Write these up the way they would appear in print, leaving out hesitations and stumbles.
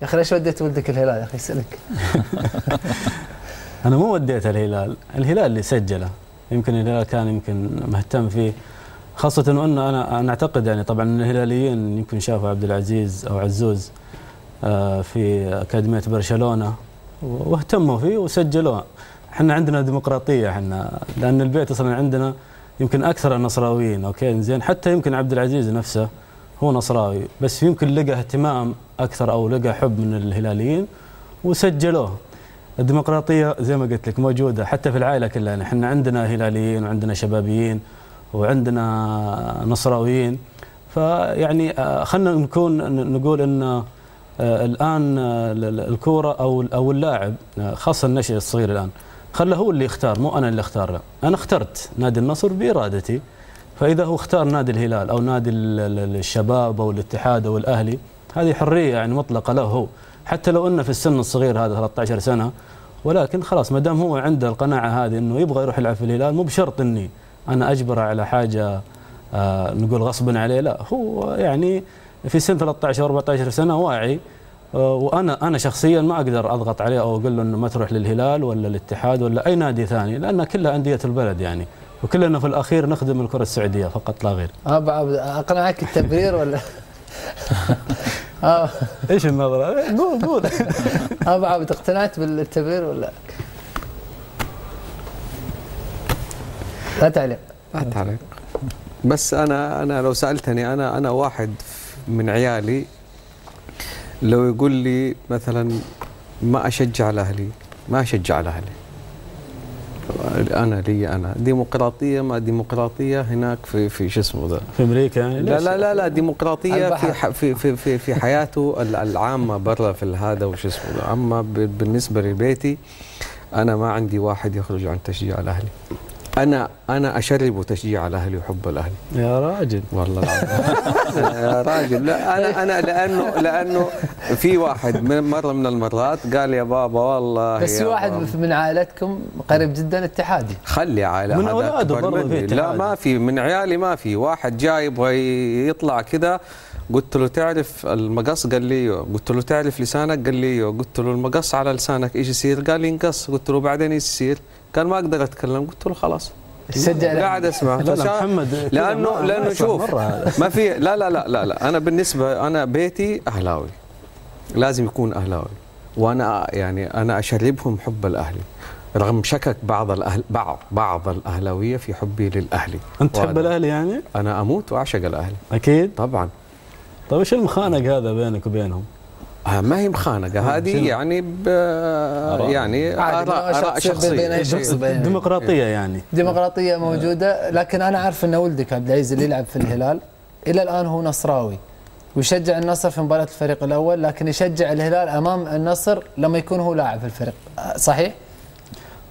يا اخي ليش وديت ولدك الهلال يا اخي اسالك؟ انا مو وديت الهلال، الهلال اللي سجله، يمكن الهلال كان يمكن مهتم فيه، خاصة انه انا اعتقد يعني طبعا الهلاليين يمكن شافوا عبد العزيز او عزوز في اكاديمية برشلونة واهتموا فيه وسجلوه. احنا عندنا ديمقراطية، احنا لان البيت اصلا عندنا يمكن اكثر النصراويين، اوكي زين، حتى يمكن عبد العزيز نفسه هو نصراوي، بس يمكن لقى اهتمام اكثر او لقى حب من الهلاليين وسجلوه. الديمقراطية زي ما قلت لك موجودة حتى في العائلة كلها، يعني احنا عندنا هلاليين وعندنا شبابيين وعندنا نصراويين، فيعني خلينا نقول ان الان الكورة او اللاعب خاصة الناشئ الصغير الان خله هو اللي يختار، مو انا اللي اختار له. انا اخترت نادي النصر بارادتي، فاذا هو اختار نادي الهلال او نادي الشباب او الاتحاد او الاهلي، هذه حرية يعني مطلقة له هو، حتى لو انه في السن الصغير هذا 13 سنة، ولكن خلاص ما دام هو عنده القناعة هذه انه يبغى يروح يلعب في الهلال، مو بشرط اني انا اجبره على حاجة نقول غصبا عليه، لا، هو يعني في سن 13 او 14 سنة واعي، وانا شخصيا ما اقدر اضغط عليه او اقول له انه ما تروح للهلال ولا الاتحاد ولا اي نادي ثاني، لان كلها اندية البلد يعني، وكلنا في الاخير نخدم الكرة السعودية فقط لا غير. اقنعك التبرير ولا؟ ايش النظرة؟ قول. ابو عبد اقتنعت بالتبرير ولا؟ لا تعليق. لا تعليق. بس انا لو سالتني انا واحد من عيالي لو يقول لي مثلا ما اشجع الاهلي، ما اشجع الاهلي. انا ديمقراطيه، ما ديمقراطيه هناك في شو اسمه ذا في امريكا يعني. لا ديمقراطيه في حياته العامه برا في هذا وش اسمه ذا. اما بالنسبه لبيتي انا ما عندي واحد يخرج عن تشجيع الاهلي. انا اشرب تشجيع الاهلي وحب الاهلي. يا راجل والله العظيم. يا راجل، لا انا لانه في واحد مره من المرات قال يا بابا والله، بس في واحد من عائلتكم قريب جدا اتحادي. خلي عائله من اولاده برضه في اتحاد. لا ما في من عيالي، ما في واحد جاي يبغى يطلع كذا. قلت له تعرف المقص؟ قال لي قلت له تعرف لسانك؟ قال لي قلت له المقص على لسانك ايش يصير؟ قال لي ينقص. قلت له بعدين ايش يصير؟ قال ما اقدر اتكلم. قلت له خلاص قاعد اسمع. لا محمد، لانه شوف ما في لا انا بالنسبه انا بيتي اهلاوي، لازم يكون اهلاوي، وانا يعني انا اشربهم حب الاهلي رغم شكك بعض الاهلاويه في حبي للاهلي. انت تحب الاهلي يعني؟ انا اموت واعشق الاهلي اكيد طبعا. طبعا. طيب ايش المخانق هذا بينك وبينهم؟ ما هي مخانقه هذه، يعني يعني آراء شخصيه ديمقراطيه يعني. ديمقراطيه موجوده، لكن انا عارف ان ولدك عبد العزيز اللي يلعب في الهلال الى الان هو نصراوي ويشجع النصر في مباراه الفريق الاول، لكن يشجع الهلال امام النصر لما يكون هو لاعب في الفريق، صحيح؟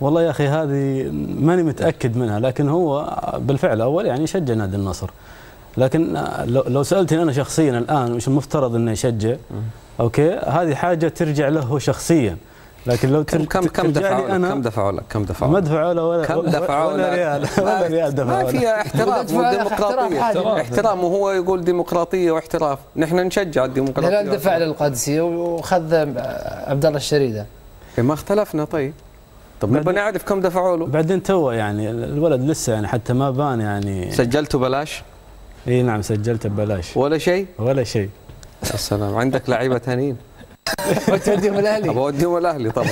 والله يا اخي هذه ماني متاكد منها، لكن هو بالفعل اول يعني يشجع نادي النصر، لكن لو سالتني انا شخصيا الان وش المفترض انه يشجع، اوكي هذه حاجه ترجع له شخصيا، لكن لو كم دفعوا لك ما دفعوا له ولا ريال ولا ريال دفعوا له. ما فيها احتراف وديمقراطيه، احترام، وهو يقول ديمقراطيه واحتراف، نحن نشجع الديمقراطيه. الهلال دفع للقادسيه وخذ عبد الله الشريده. ما اختلفنا. طب نبغى نعرف كم دفعوا له. بعدين تو يعني الولد لسه يعني حتى ما بان يعني. سجلته بلاش؟ اي نعم سجلته ببلاش. ولا شيء؟ ولا شيء. السلام. عندك لعيبه ثانيين؟ بتوديهم الاهلي؟ ابغى اوديهم الاهلي طبعا.